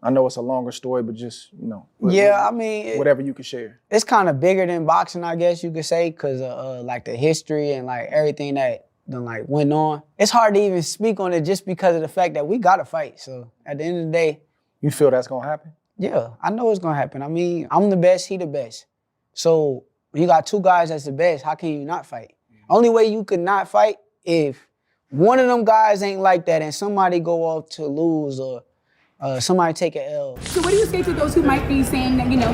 I know it's a longer story, but just, you know. I mean. Whatever you could share. It's kind of bigger than boxing, I guess you could say, because of like the history and like everything that then like went on. It's hard to even speak on it just because of the fact that we got to fight. So at the end of the day. You feel that's going to happen? Yeah, I know it's going to happen. I mean, I'm the best, he the best. So when you got two guys that's the best, how can you not fight? Only way you could not fight if one of them guys ain't like that and somebody go off to lose or somebody take an L. So what do you say to those who might be saying that, you know,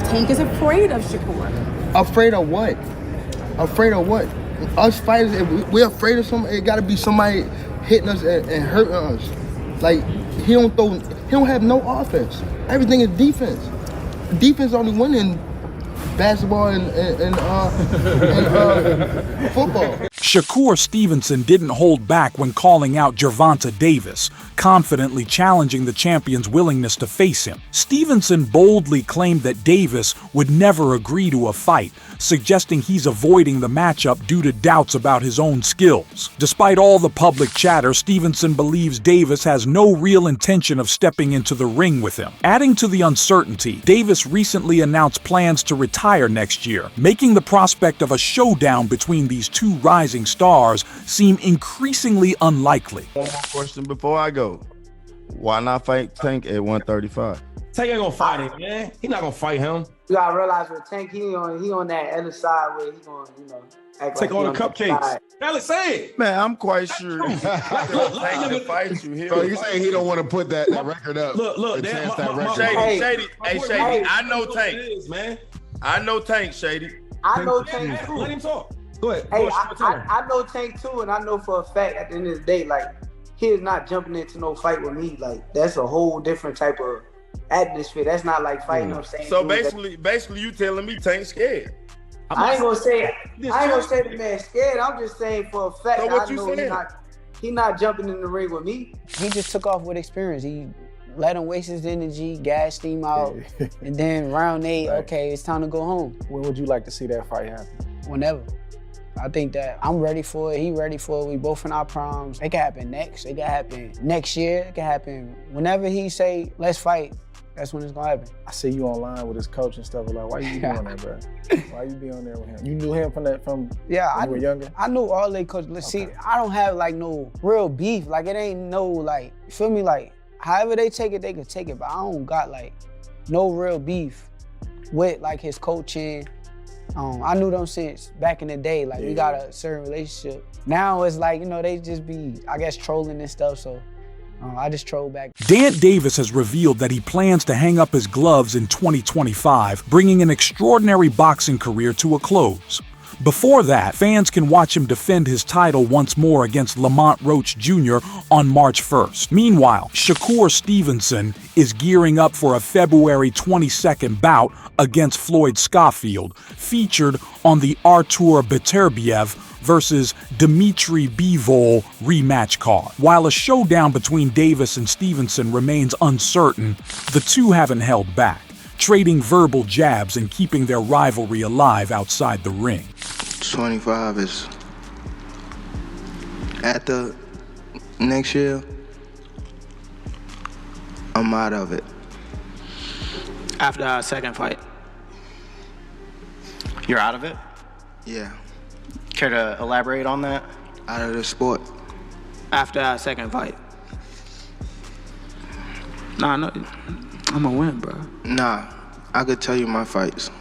Tank is afraid of Shakur? Afraid of what? Afraid of what? Us fighters, if we're afraid of somebody, it gotta be somebody hitting us and hurting us. Like, he don't have no offense. Everything is defense. Defense only winning basketball and football. Shakur Stevenson didn't hold back when calling out Gervonta Davis, confidently challenging the champion's willingness to face him. Stevenson boldly claimed that Davis would never agree to a fight, suggesting he's avoiding the matchup due to doubts about his own skills. Despite all the public chatter, Stevenson believes Davis has no real intention of stepping into the ring with him. Adding to the uncertainty, Davis recently announced plans to retire next year, making the prospect of a showdown between these two rising stars seem increasingly unlikely. One more question before I go. Why not fight Tank at 135? Tank ain't gonna fight him, man. He not gonna fight him. You gotta realize with Tank, he on that other side where he gonna, you know, act take like all the cupcakes. Alex, say it. Man, I'm quite sure Tank can fight you. So you saying he don't want to put that record up? Look, Shady, I know Tank. Man. I know Tank, Shady. I know Tank too. Let him talk. Go ahead. Hey, I know Tank too, and I know for a fact at the end of the day, like, he is not jumping into no fight with me. Like, that's a whole different type of atmosphere. That's not like fighting on same. So basically you telling me Tank scared. I ain't gonna say the man scared. I'm just saying for a fact. So what I you know saying? He not jumping in the ring with me. He just took off with experience. He let him waste his energy, gassed him out, and then round 8, okay, it's time to go home. When would you like to see that fight happen? Whenever. I think that I'm ready for it, he ready for it, we both in our primes. It can happen next, it can happen next year, it can happen whenever he say, let's fight, that's when it's gonna happen. I see you online with his coach and stuff, like, why you be on there, bro? Why you be on there with him? You knew him from when you were younger? I knew all they coaches. Okay. See, I don't have like no real beef, like it ain't no like, you feel me, like however they take it, they can take it, but I don't got like no real beef with like his coaching. I knew them since back in the day, like we got a certain relationship. Now it's like, you know, they just be, I guess, trolling and stuff, so I just troll back. Dant Davis has revealed that he plans to hang up his gloves in 2025, bringing an extraordinary boxing career to a close. Before that, fans can watch him defend his title once more against Lamont Roach Jr. on March 1st. Meanwhile, Shakur Stevenson is gearing up for a February 22nd bout against Floyd Schofield, featured on the Artur Beterbiev versus Dmitry Bivol rematch card. While a showdown between Davis and Stevenson remains uncertain, the two haven't held back, trading verbal jabs and keeping their rivalry alive outside the ring. 25 is at the next year. I'm out of it. After our second fight. You're out of it? Yeah. Care to elaborate on that? Out of the sport. After our second fight. Nah, no, I'm gonna win, bro. Nah, I could tell you my fights.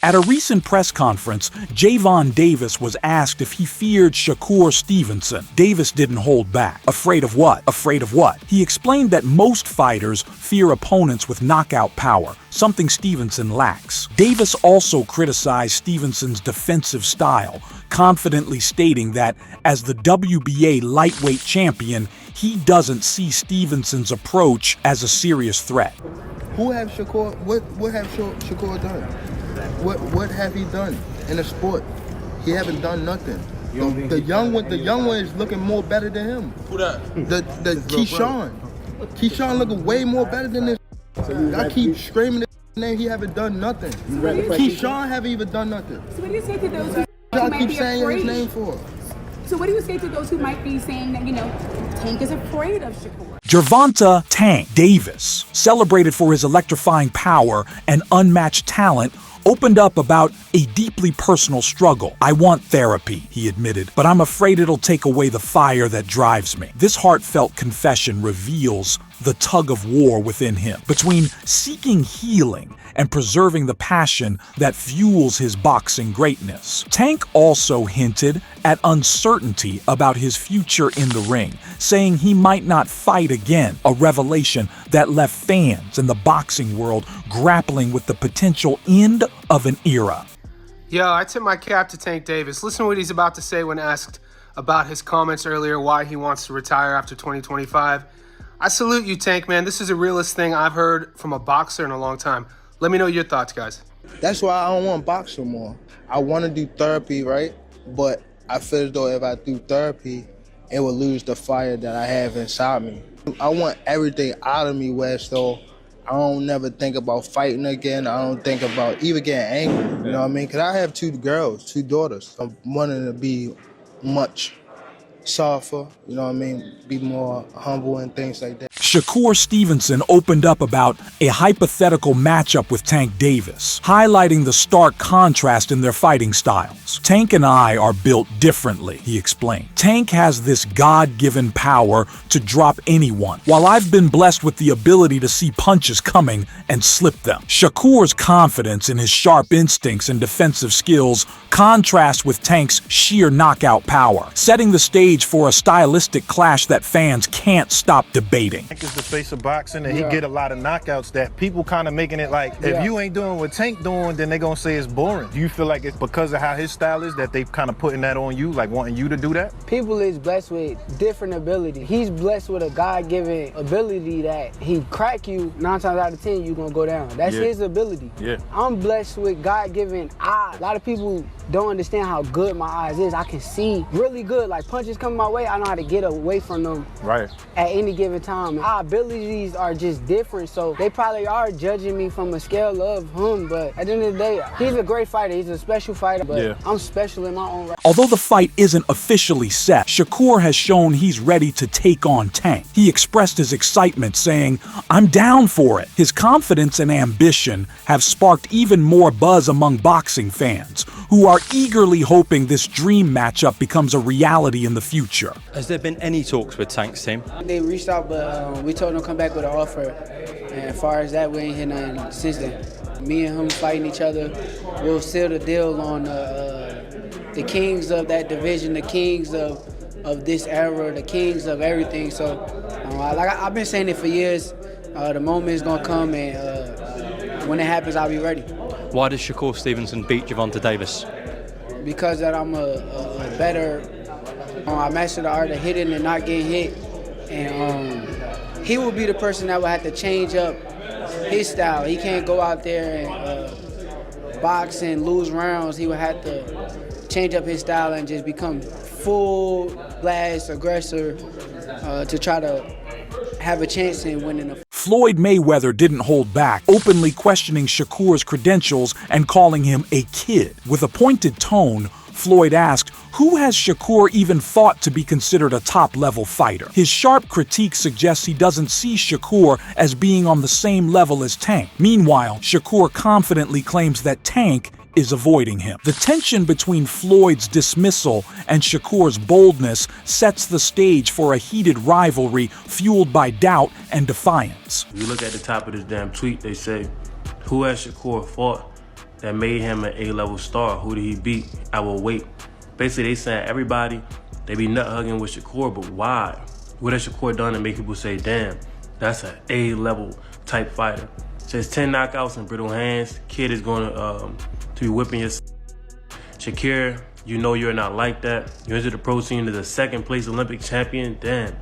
At a recent press conference, Gervonta Davis was asked if he feared Shakur Stevenson. Davis didn't hold back. Afraid of what? Afraid of what? He explained that most fighters fear opponents with knockout power, something Stevenson lacks. Davis also criticized Stevenson's defensive style, confidently stating that as the WBA lightweight champion, he doesn't see Stevenson's approach as a serious threat. Who have Shakur? What have Shakur done? What have he done in the sport? He haven't done nothing. The young one is looking more better than him. Who that? The Keyshawn. Keyshawn looking way more better than this. I keep screaming his name. He haven't done nothing. Keyshawn haven't even done nothing. So what do you say to those who I might keep be saying afraid? his name for? So what do you say to those who might be saying that, you know, Tank is afraid of Shakur? Gervonta "Tank" Davis, celebrated for his electrifying power and unmatched talent, opened up about a deeply personal struggle. "I want therapy," he admitted, "but I'm afraid it'll take away the fire that drives me." This heartfelt confession reveals the tug of war within him, between seeking healing and preserving the passion that fuels his boxing greatness. Tank also hinted at uncertainty about his future in the ring, saying he might not fight again, a revelation that left fans in the boxing world grappling with the potential end of an era. Yo, I tip my cap to Tank Davis. Listen to what he's about to say when asked about his comments earlier, why he wants to retire after 2025. I salute you, Tank, man. This is the realest thing I've heard from a boxer in a long time. Let me know your thoughts, guys. That's why I don't want to box no more. I want to do therapy, right? But I feel as though if I do therapy, it will lose the fire that I have inside me. I want everything out of me where so I don't never think about fighting again. I don't think about even getting angry, you know what I mean? Because I have 2 girls, 2 daughters. I'm wanting to be much softer, you know what I mean? Be more humble and things like that. Shakur Stevenson opened up about a hypothetical matchup with Tank Davis, highlighting the stark contrast in their fighting styles. "Tank and I are built differently," he explained. "Tank has this God-given power to drop anyone, while I've been blessed with the ability to see punches coming and slip them." Shakur's confidence in his sharp instincts and defensive skills contrasts with Tank's sheer knockout power, setting the stage for a stylistic clash that fans can't stop debating. Tank is the face of boxing, and he get a lot of knockouts that people kind of making it like, if you ain't doing what Tank doing, then they gonna say it's boring. Do you feel like it's because of how his style is that they kind of putting that on you, like wanting you to do that? People is blessed with different abilities. He's blessed with a God-given ability that he crack you 9 times out of 10, you gonna go down. That's his ability. I'm blessed with God-given eyes. A lot of people don't understand how good my eyes is. I can see really good. Like punches coming my way, I know how to get away from them at any given time. Our abilities are just different, so they probably are judging me from a scale of him, but at the end of the day, he's a great fighter. He's a special fighter, but I'm special in my own right. Although the fight isn't officially set, Shakur has shown he's ready to take on Tank. He expressed his excitement, saying, "I'm down for it." His confidence and ambition have sparked even more buzz among boxing fans, who are eagerly hoping this dream matchup becomes a reality in the future. Has there been any talks with Tank's team? They reached out, but we told them to come back with an offer. And as far as that, we ain't heard nothing since then. Me and him fighting each other, we'll seal the deal on the kings of that division, the kings of this era, the kings of everything. So, like I've been saying it for years, the moment is gonna come, and when it happens, I'll be ready. Why does Shakur Stevenson beat Gervonta Davis? Because that I'm a better, I master the art of hitting and not getting hit, and he will be the person that will have to change up his style. He can't go out there and box and lose rounds. He will have to change up his style and just become full blast aggressor to try to have a chance in winning a. Floyd Mayweather didn't hold back, openly questioning Shakur's credentials and calling him a kid. With a pointed tone, Floyd asked, who has Shakur even fought to be considered a top-level fighter? His sharp critique suggests he doesn't see Shakur as being on the same level as Tank. Meanwhile, Shakur confidently claims that Tank is avoiding him. The tension between Floyd's dismissal and Shakur's boldness sets the stage for a heated rivalry fueled by doubt and defiance. If you look at the top of this damn tweet, they say, who has Shakur fought that made him an A-level star? Who did he beat? I will wait. Basically, they saying everybody, they be nut hugging with Shakur, but why? What has Shakur done to make people say, damn, that's an A-level type fighter? Says 10 knockouts and brittle hands. Kid is going to be whipping your. Shakur, you know you're not like that. You entered the pro scene as a second place Olympic champion. Damn.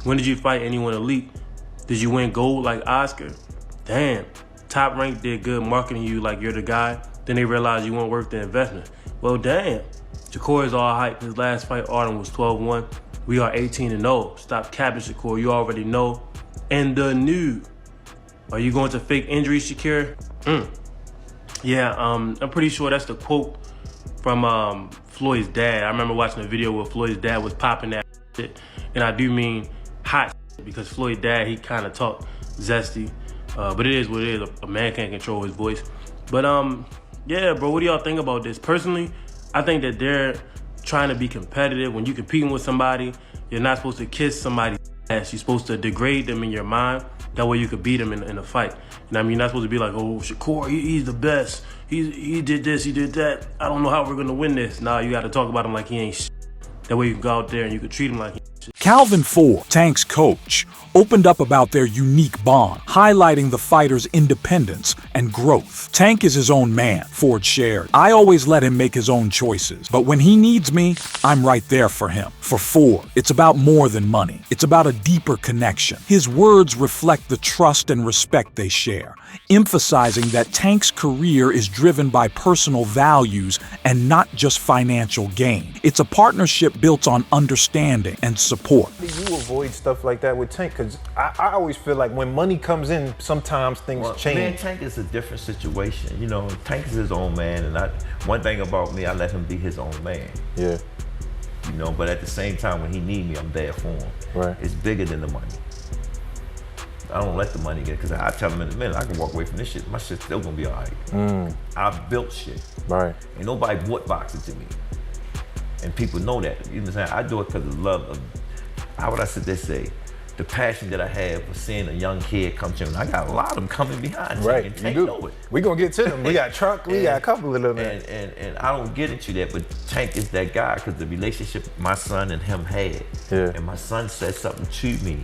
When did you fight anyone elite? Did you win gold like Oscar? Damn. Top Rank did good marketing you like you're the guy. Then they realized you weren't worth the investment. Well, damn. Shakur is all hype. His last fight, Arden, was 12-1. We are 18-0. Stop capping, Shakur. You already know. And the new. Are you going to fake injuries, Shakur? Yeah, I'm pretty sure that's the quote from Floyd's dad. I remember watching a video where Floyd's dad was popping that shit. And I do mean hot because Floyd's dad, he kind of talked zesty, but it is what it is. A man can't control his voice. But yeah, bro, what do y'all think about this? Personally, I think that they're trying to be competitive. When you're competing with somebody, you're not supposed to kiss somebody's ass. You're supposed to degrade them in your mind. That way you could beat them in a fight. And I mean, you're not supposed to be like, oh, Shakur, he's the best. He did this, he did that. I don't know how we're gonna win this. Nah, you gotta talk about him like he ain't shit. That way you can go out there and you can treat him like he ain't shit. Calvin Ford, Tank's coach, opened up about their unique bond, highlighting the fighter's independence and growth. Tank is his own man, Ford shared. I always let him make his own choices, but when he needs me, I'm right there for him. For Ford, it's about more than money. It's about a deeper connection. His words reflect the trust and respect they share, emphasizing that Tank's career is driven by personal values and not just financial gain. It's a partnership built on understanding and support. How do you avoid stuff like that with Tank? Because I always feel like when money comes in, sometimes things change. Man, Tank is a different situation. You know, Tank is his own man, and one thing about me, I let him be his own man. Yeah. You know, but at the same time, when he need me, I'm there for him. Right. It's bigger than the money. I don't let the money get, because I tell him in a minute, I can walk away from this shit. My shit's still gonna be all right. I built shit. Right. Ain't nobody bought boxing to me. And people know that. You know what I'm saying? I do it because of love of, how would I sit there say, the passion that I have for seeing a young kid come to me. I got a lot of them coming behind me. Right, And you Tank do. know it. We gonna get to them. We got Trunk, we got a couple of them. And I don't get into that, but Tank is that guy because the relationship my son and him had. Yeah. And my son said something to me,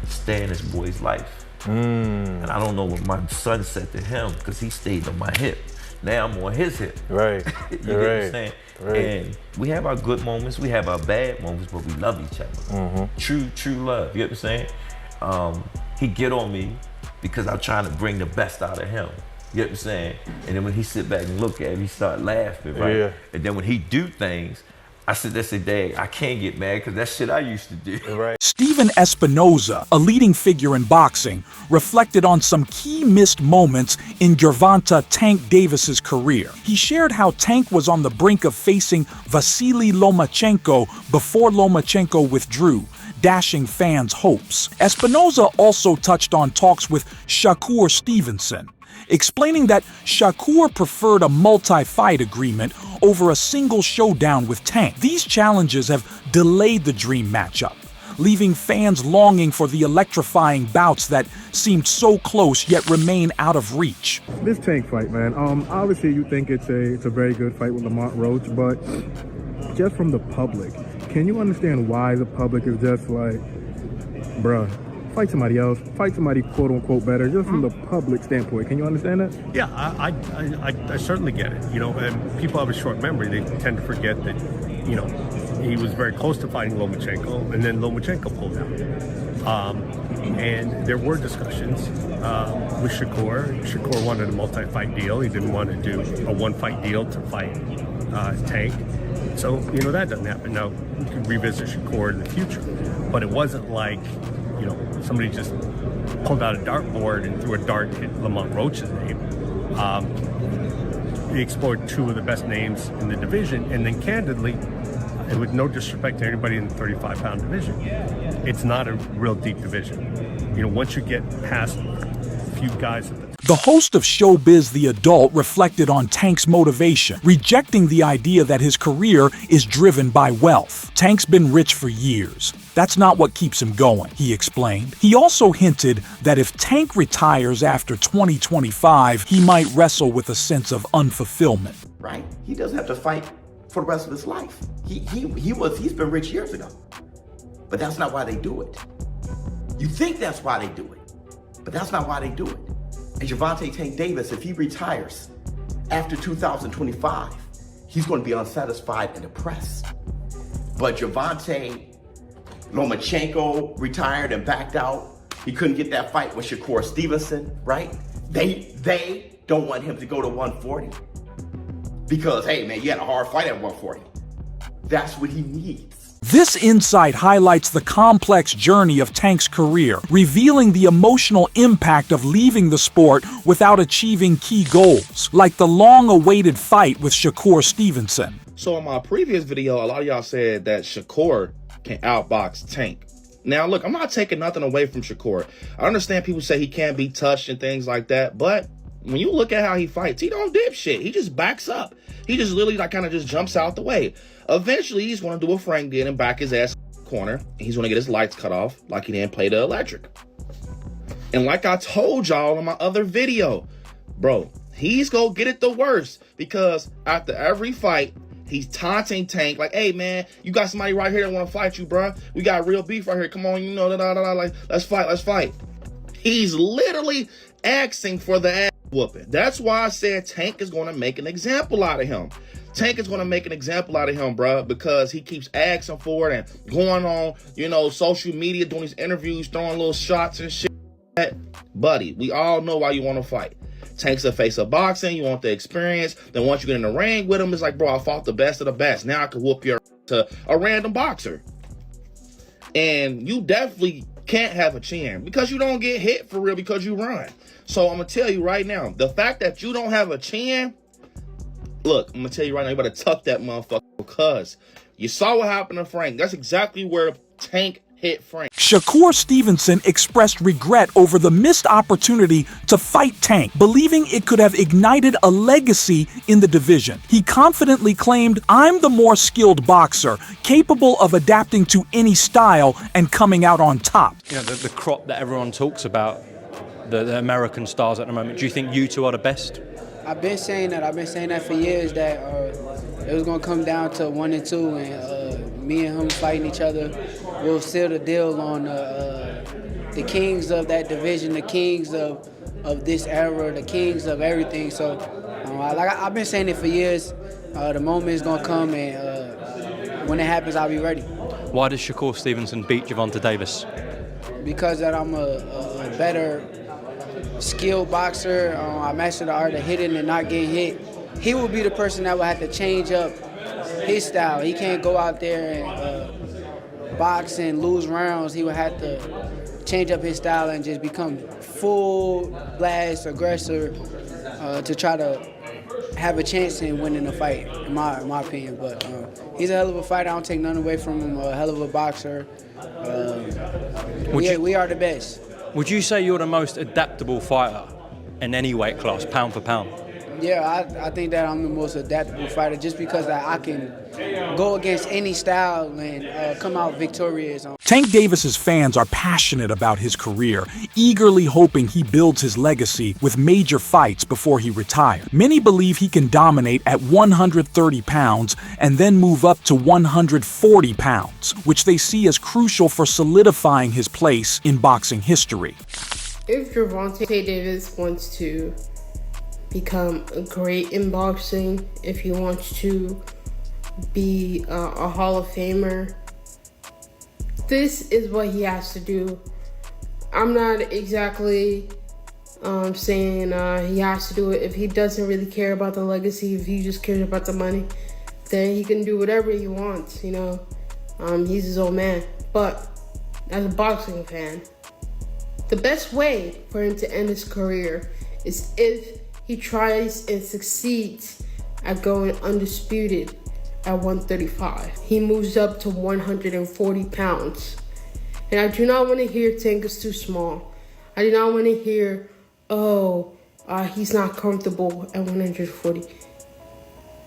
stay in this boy's life. And I don't know what my son said to him because he stayed on my hip. Now I'm on his hip. Right. You get what I'm saying? Right. And we have our good moments, we have our bad moments, but we love each other. True love, you know what I'm saying? He get on me because I'm trying to bring the best out of him. You know what I'm saying? And then when he sit back and look at me, he start laughing, right? Yeah. And then when he do things, I sit there and say, Dad, I can't get mad because that shit I used to do. Right. Steven Espinoza, a leading figure in boxing, reflected on some key missed moments in Gervonta Tank Davis's career. He shared how Tank was on the brink of facing Vasily Lomachenko before Lomachenko withdrew, dashing fans' hopes. Espinoza also touched on talks with Shakur Stevenson, explaining that Shakur preferred a multi-fight agreement over a single showdown with Tank. These challenges have delayed the dream matchup, leaving fans longing for the electrifying bouts that seemed so close yet remain out of reach. This Tank fight, man, obviously you think it's a very good fight with Lamont Roach, but just from the public, can you understand why the public is just like, bruh, fight somebody else, fight somebody quote unquote better, just from the public standpoint? Can you understand that? Yeah, I certainly get it. You know, and people have a short memory. They tend to forget that, you know, he was very close to fighting Lomachenko, and then Lomachenko pulled out. And there were discussions with Shakur. Shakur wanted a multi-fight deal. He didn't want to do a one-fight deal to fight Tank. So, you know, that doesn't happen. Now, we can revisit Shakur in the future, but it wasn't like, you know, somebody just pulled out a dartboard and threw a dart at Lamont Roach's name. He explored two of the best names in the division, and then candidly, and with no disrespect to anybody in the 35-pound division, it's not a real deep division. You know, once you get past a few guys at the The host of Showbiz The Adult reflected on Tank's motivation, rejecting the idea that his career is driven by wealth. Tank's been rich for years. That's not what keeps him going, he explained. He also hinted that if Tank retires after 2025, he might wrestle with a sense of unfulfillment. Right? He doesn't have to fight for the rest of his life. He's been rich years ago. But that's not why they do it. You think that's why they do it, but that's not why they do it. And Gervonta Tank Davis, if he retires after 2025, he's going to be unsatisfied and depressed. But Gervonta Lomachenko retired and backed out. He couldn't get that fight with Shakur Stevenson, right? They don't want him to go to 140 because, hey man, you had a hard fight at 140. That's what he needs. This insight highlights the complex journey of Tank's career, revealing the emotional impact of leaving the sport without achieving key goals, like the long-awaited fight with Shakur Stevenson. So in my previous video, a lot of y'all said that Shakur can outbox Tank. Now, look, I'm not taking nothing away from Shakur. I understand people say he can't be touched and things like that, but when you look at how he fights, he don't dip shit. He just backs up. He just literally like kind of just jumps out the way. Eventually, he's going to do a Frank did and back his ass corner. He's going to get his lights cut off like he didn't play the electric. And like I told y'all in my other video, bro, he's going to get it the worst because after every fight, he's taunting Tank like, hey, man, you got somebody right here that want to fight you, bro. We got real beef right here. Come on, you know, like, let's fight. He's literally asking for the ass whooping. That's why I said Tank is going to make an example out of him. Tank is going to make an example out of him, bro, because he keeps asking for it and going on, you know, social media, doing these interviews, throwing little shots and shit. Buddy, we all know why you want to fight. Tank's the face of boxing. You want the experience. Then once you get in the ring with him, it's like, bro, I fought the best of the best. Now I can whoop your to a random boxer. And you definitely can't have a chin because you don't get hit for real because you run. So I'm going to tell you right now, the fact that you don't have a chin, look, I'm going to tell you right now, you better tuck that motherfucker because you saw what happened to Frank. That's exactly where Tank hit Frank. Shakur Stevenson expressed regret over the missed opportunity to fight Tank, believing it could have ignited a legacy in the division. He confidently claimed, "I'm the more skilled boxer, capable of adapting to any style and coming out on top." You know, the crop that everyone talks about, the American stars at the moment, do you think you two are the best? I've been saying that for years, that it was going to come down to 1 and 2, and me and him fighting each other. We'll seal the deal on the kings of that division, the kings of this era, the kings of everything. So, I've been saying it for years. The moment is going to come, and when it happens, I'll be ready. Why does Shakur Stevenson beat Gervonta Davis? Because that I'm a better skilled boxer. I master the art of hitting and not getting hit. He will be the person that will have to change up his style. He can't go out there and box and lose rounds. He would have to change up his style and just become full blast aggressor to try to have a chance in winning the fight, in my opinion. But he's a hell of a fighter. I don't take nothing away from him. A hell of a boxer. We are the best. Would you say you're the most adaptable fighter in any weight class, pound for pound? Yeah, I think that I'm the most adaptable fighter just because I can go against any style and come out victorious. Tank Davis's fans are passionate about his career, eagerly hoping he builds his legacy with major fights before he retires. Many believe he can dominate at 130 pounds and then move up to 140 pounds, which they see as crucial for solidifying his place in boxing history. If Gervonta Davis wants to become great in boxing, if he wants to be a Hall of Famer, this is what he has to do. I'm not exactly saying he has to do it. If he doesn't really care about the legacy, if he just cares about the money, then he can do whatever he wants, you know. He's his own man. But as a boxing fan, the best way for him to end his career is if he tries and succeeds at going undisputed at 135. He moves up to 140 pounds. And I do not want to hear Tank is too small. I do not want to hear, he's not comfortable at 140.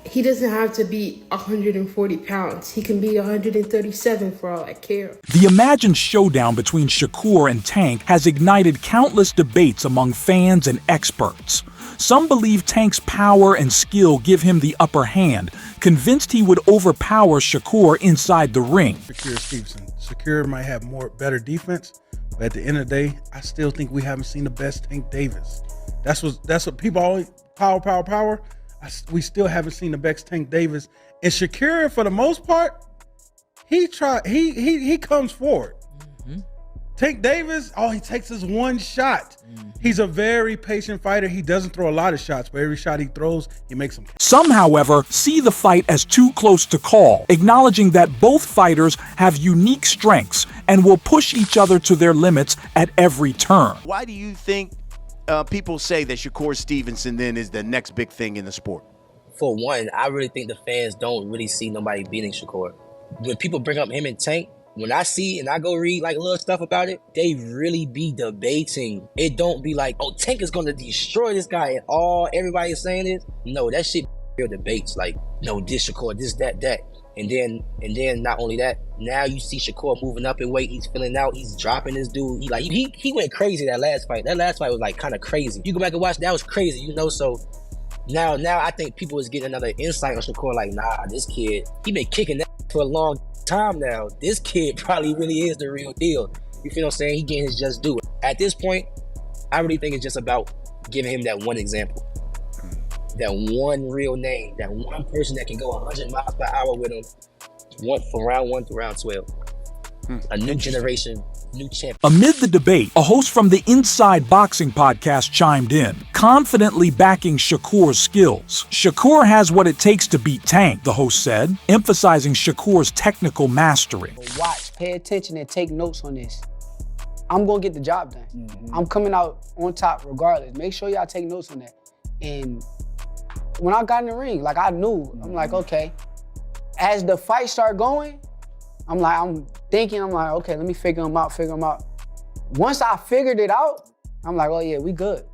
He doesn't have to be 140 pounds. He can be 137 for all I care. The imagined showdown between Shakur and Tank has ignited countless debates among fans and experts. Some believe Tank's power and skill give him the upper hand, convinced he would overpower Shakur inside the ring. Shakur Stevenson. Shakur might have better defense, but at the end of the day, I still think we haven't seen the best Tank Davis. That's what people always power. We still haven't seen the best Tank Davis. And Shakur, for the most part, he comes forward. Mm-hmm. Tank Davis, all he takes is one shot. Mm-hmm. He's a very patient fighter. He doesn't throw a lot of shots, but every shot he throws, he makes them. Some, however, see the fight as too close to call, acknowledging that both fighters have unique strengths and will push each other to their limits at every turn. Why do you think people say that Shakur Stevenson then is the next big thing in the sport? For one, I really think the fans don't really see nobody beating Shakur. When people bring up him and Tank, when I see and I go read like little stuff about it, they really be debating. It don't be like, oh, Tank is gonna destroy this guy and everybody is saying this. No, that shit real debates. Like, no, this Shakur, this, that. And then not only that, now you see Shakur moving up in weight, he's filling out, he's dropping this dude. He went crazy that last fight. That last fight was like kind of crazy. You go back and watch, that was crazy, you know, so now I think people is getting another insight on Shakur, like, nah, this kid, he been kicking that for a long time now. This kid probably really is the real deal. You feel what I'm saying? He getting his just due. At this point, I really think it's just about giving him that one example. That one real name, that one person that can go 100 miles per hour with him, from round 1 to round 12. A new generation, new champion. Amid the debate, a host from the Inside Boxing podcast chimed in, confidently backing Shakur's skills. Shakur has what it takes to beat Tank, the host said, emphasizing Shakur's technical mastery. Watch, pay attention, and take notes on this. I'm gonna get the job done. I'm coming out on top regardless. Make sure y'all take notes on that. And when I got in the ring, like I knew, I'm like, okay. As the fight start going, I'm thinking, okay, let me figure them out. Once I figured it out, I'm like, oh yeah, we good.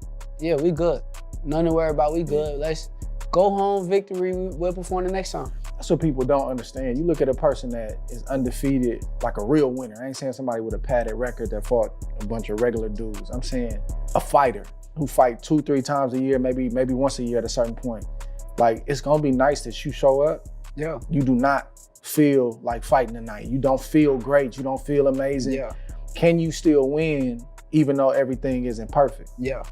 Yeah, we good. Nothing to worry about, we good. Let's go home, victory, we'll perform the next time. That's what people don't understand. You look at a person that is undefeated, like a real winner. I ain't saying somebody with a padded record that fought a bunch of regular dudes. I'm saying a fighter who fight 2-3 times a year, maybe once a year at a certain point. Like, it's gonna be nice that you show up. Yeah. You do not feel like fighting tonight. You don't feel great. You don't feel amazing. Yeah. Can you still win even though everything isn't perfect? Yeah.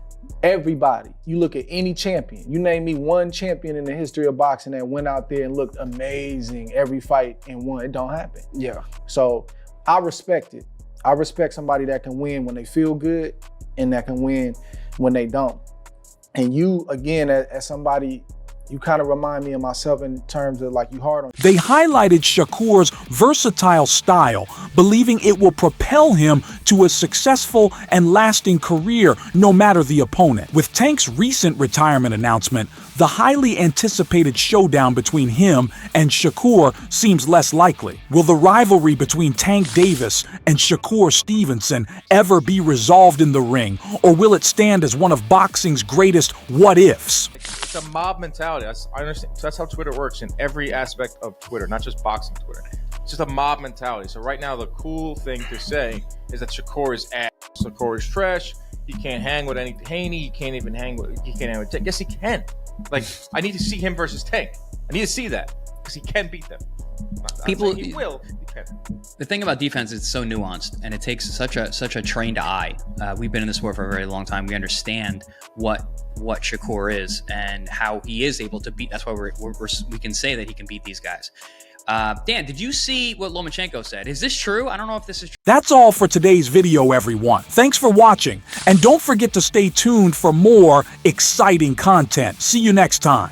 Everybody, you look at any champion, you name me one champion in the history of boxing that went out there and looked amazing every fight and won. It don't happen. Yeah. So I respect it. I respect somebody that can win when they feel good and that can win when they don't. And you, again, as somebody, you kind of remind me of myself in terms of like you hard on. They highlighted Shakur's versatile style, believing it will propel him to a successful and lasting career no matter the opponent. With Tank's recent retirement announcement, the highly anticipated showdown between him and Shakur seems less likely. Will the rivalry between Tank Davis and Shakur Stevenson ever be resolved in the ring, or will it stand as one of boxing's greatest what-ifs? It's a mob mentality. I understand. So that's how Twitter works in every aspect of Twitter, not just boxing Twitter. It's just a mob mentality. So right now, the cool thing to say is that Shakur is ass. Shakur is trash. He can't hang with any Haney. He can't hang with Tank. Yes, he can. Like, I need to see him versus Tank. I need to see that because he can beat them. People, he will. He can. The thing about defense is it's so nuanced, and it takes such a trained eye. We've been in the sport for a very long time. We understand what Shakur is and how he is able to beat. That's why we can say that he can beat these guys. Dan, did you see what Lomachenko said? Is this true? I don't know if this is true. That's all for today's video, everyone. Thanks for watching, and don't forget to stay tuned for more exciting content. See you next time.